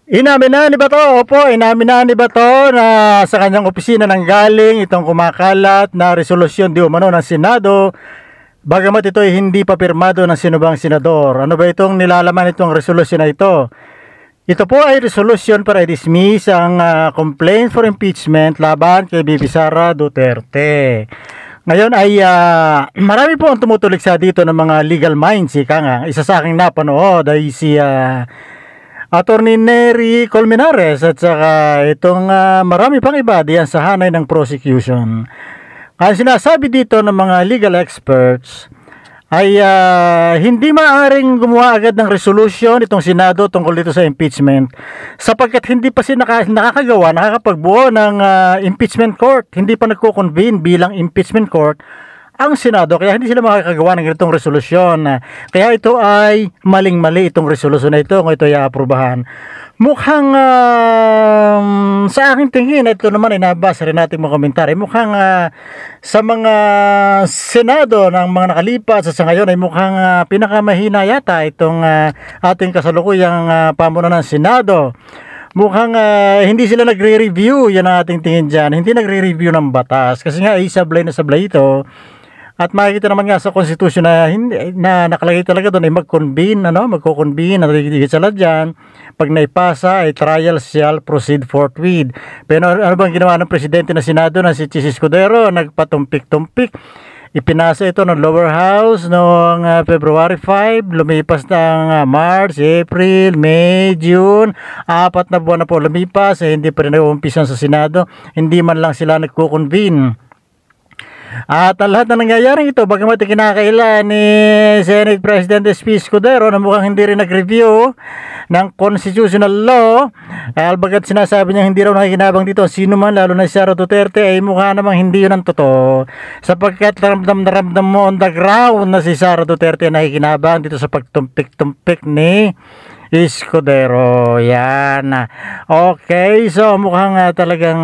Inamin na ni Bato, opo, inamin na ni Bato na sa kanyang opisina nang galing itong kumakalat na resolusyon di umano ng Senado, bagamat ito ay hindi pa pirmado ng sinubang senador. Ano ba itong nilalaman itong resolusyon na ito? Ito po ay resolusyon para i-dismiss ang complaint for impeachment laban kay Bibi Sara Duterte. Ngayon ay marami po ang tumutulig sa dito ng mga legal minds. Ika nga, isa sa aking napanood ay si Attorney Nery Colmenares at saka itong marami pang iba diyan sa hanay ng prosecution. Ang sinasabi dito ng mga legal experts ay hindi maaaring gumawa agad ng resolution itong Senado tungkol dito sa impeachment sapagkat hindi pa sila nakakapagbuo ng impeachment court. Hindi pa nagko-convene bilang impeachment court ang Senado, kaya hindi sila makakagawa ng ganitong resolusyon. Kaya ito ay maling-mali itong resolusyon na ito kung ito ay aprobahan. Mukhang sa aking tingin, ito naman ay nabasa rin natin mga komentary, mukhang sa mga Senado ng mga nakalipas sa ngayon ay mukhang pinakamahina yata itong ating kasalukuyang pamunuan ng Senado. Mukhang hindi sila nagre-review, yan ang ating tingin dyan. Hindi nagre-review ng batas kasi nga sablay na sablay ito. At makikita naman nga sa konstitusyon na hindi na nakalagay talaga doon ay magko-convene at higit sa lahat dyan, pag naipasa ay trial shall proceed forthwith. Pero ano bang ginawa ng presidente ng Senado na si Chis Escudero? Nagpatumpik-tumpik. Ipinasa ito ng lower house noong February 5, lumipas ng March, April, May, June, 4 na buwan na po lumipas, hindi pa rin nag-uumpisan sa Senado, hindi man lang sila nagko-convene. At lahat na nangyayaring ito, bagamat kinakailan ni Senate President SP Escudero na mukhang hindi rin nag-review ng constitutional law, albagat sinasabi niya hindi raw nakikinabang dito sino man, lalo na si Sara Duterte, ay mukha namang hindi yun ang totoo sapagkat ramdam na ramdam mo on the ground na si Sara Duterte nakikinabang dito sa pagtumpik-tumpik ni Escudero. Yan. Okay, so mukhang talagang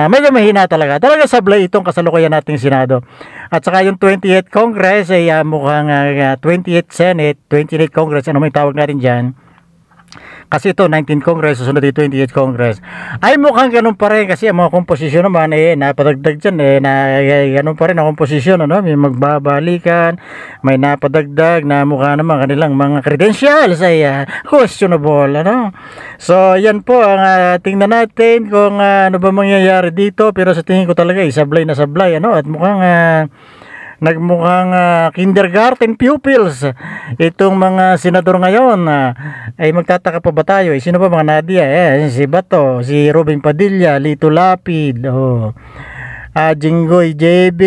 medyo mahina talaga. Talaga sablay itong kasalukuyan nating Senado. At saka yung 28th Congress ay mukhang 28th Senate, 28th Congress, ano may tawag natin dyan? Kasi ito 19th Congress, susunod yung 28th Congress. Ay mukhang ganun pa rin kasi ang mga komposisyon naman napadagdag dyan ganun pa rin ang komposisyon, ano? May magbabalikan, may napadagdag na mukha naman kanilang mga credentials ay questionable, ano? So yan po ang tingnan natin kung ano ba mangyayari dito, pero sa tingin ko talaga sablay na sablay, ano? At mukhang nagmukhang kindergarten pupils itong mga senador ngayon. Ay magtataka pa ba tayo? Sino ba mga Nadia? Si Bato, si Robin Padilla, Lito Lapid, Jinggoy JB,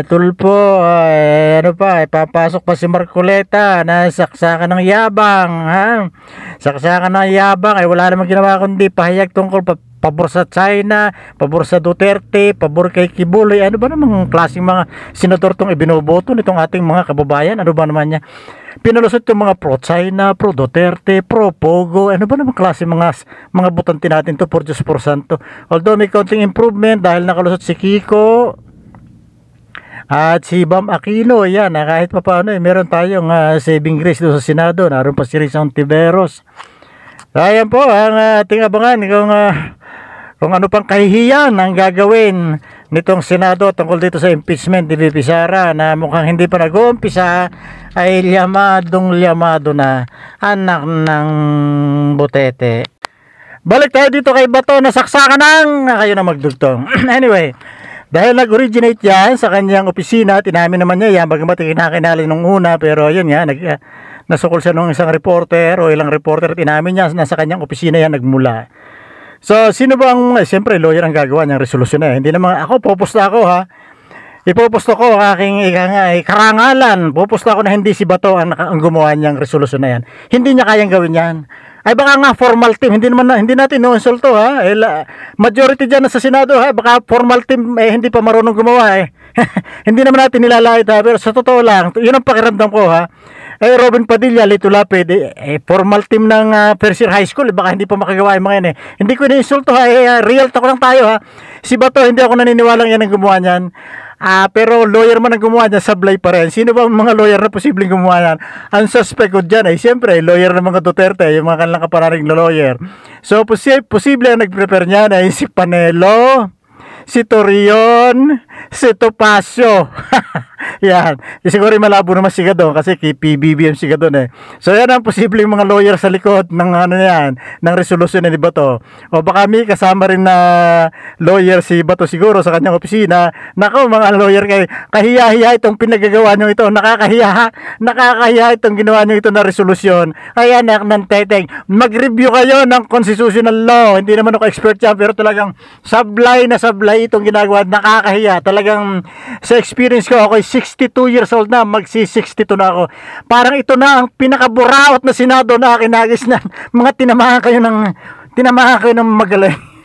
Tulfo, ano pa, papasok pa si Marcoleta na saksakan ng yabang, saksakan ng yabang, ay wala namang ginawa kundi pahayag tungkol pabor sa China, pabor sa Duterte, pabor kay Kibuloy. Ano ba namang klaseng mga senador tong ibinoboto nitong ating mga kababayan? Ano ba naman niya? Pinalusot yung mga pro-China, pro-Duterte, pro-Pogo. Ano ba namang klaseng mga butante natin to, por Diyos por Santo? Although may counting improvement dahil nakalusot si Kiko at si Bam Aquino, yan, kahit pa paano meron tayong saving grace doon sa Senado. Naroon pa si Rizal Tiveros. Ayan po ang ating abangan kung ano pang kahihiyan ang gagawin nitong Senado tungkol dito sa impeachment ni Bibi Sara na mukhang hindi pa nag-uumpisa ay liyamado na anak ng butete. Balik tayo dito kay Bato na saksakan kayo na magdugtong. Anyway, dahil nag-originate yan sa kanyang opisina, tinamin naman niya yan, bagamat kinakinali nung una, pero yun nga, nasukol siya nung isang reporter o ilang reporter, tinamin niya na sa kanyang opisina yan nagmula. So, sino ba siyempre, lawyer ang gagawa niyang resolusyon na hindi naman, ako, pupusta ako ipupusto ko ang aking karangalan, pupusta ako na hindi si Bato ang gumawa niyang resolusyon na yan. Hindi niya kayang gawin yan. Ay baka nga formal team, hindi natin no-insulto majority dyan sa Senado baka formal team hindi pa marunong gumawa hindi naman natin nilalait pero sa totoo lang, yun ang pakiramdam ko Robin Padilla, Lito Lapid, formal team ng first year high school, baka hindi pa makagawa yung mga yan Hindi ko iniinsulto real talk lang tayo Si Bato, hindi ako naniniwalang yan ang gumawa niyan. Pero lawyer man ang gumawa niya, sablay pa rin. Sino ba ang mga lawyer na posibleng gumawa yan? Ang suspect ko dyan ay siyempre, lawyer ng mga Duterte, yung mga kanilang kapararing na lawyer. So, posible ang nag-prepare niyan ay si Panelo, si Torion, si Topacio. Yan. Siguro malabo naman si Gadon kasi kay PBBM si Gadon eh. So yan ang posibleng mga lawyer sa likod ng ano yan, ng resolusyon ni Bato. O baka may kasama rin na lawyer si Bato siguro sa kanyang opisina. Nako mga lawyer kahiya-hiya itong pinagagawa nyo ito. Nakakahiya itong ginawa nyo ito na resolusyon. Kaya ng teteng, mag-review kayo ng constitutional law. Hindi naman ako expert yan pero talagang sablay na sablay itong ginagawa. Nakakahiya. Talagang sa experience ko, ako 62 years old na, magsi-62 na ako. Parang ito na ang pinakaburaot na Senado na kinagis na mga tinamahan kayo ng magaling.